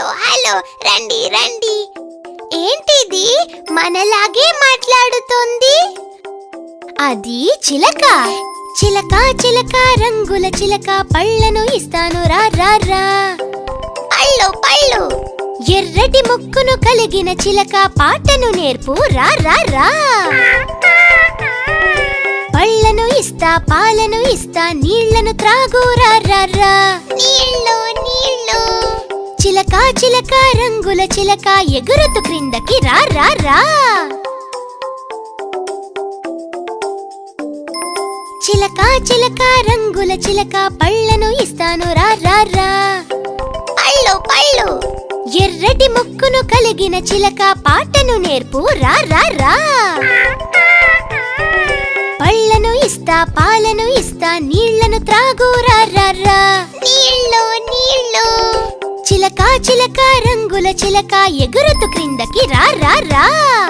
Hello రండి రండి. ఏంటిది మనలాగే మాట్లాడుతోంది? అది చిలక. చిలక చిలక రంగుల చిలక, పళ్ళను ఇస్తాను రా రా రా. పళ్ళు పళ్ళు. ఎర్రటి ముక్కును కలిగిన చిలక, పాటను నేర్పు రా రా రా. పళ్ళను ఇస్తా, పాలను ఇస్తా, నీళ్లను త్రాగు రా రా రా. నీళ్ళు నీళ్ళు. చిలక చిలక రంగుల చిలక, ఎగురుతూ క్రిందకి రా రా రా. చిలక చిలక రంగుల చిలక, పళ్ళను ఇస్తాను రా రా రా. పళ్ళు పళ్ళు. ఎర్రటి ముక్కును కలిగిన చిలక, పాటను నేర్పు రా రా రా. పళ్ళను ఇస్తా, పాలను ఇస్తా, నీళ్లను త్రాగు రా రా రా. నీళ్ళు నీళ్ళు. చిలక చిలక రంగుల చిలక, ఎగురుతూ క్రిందకి రా రా రా.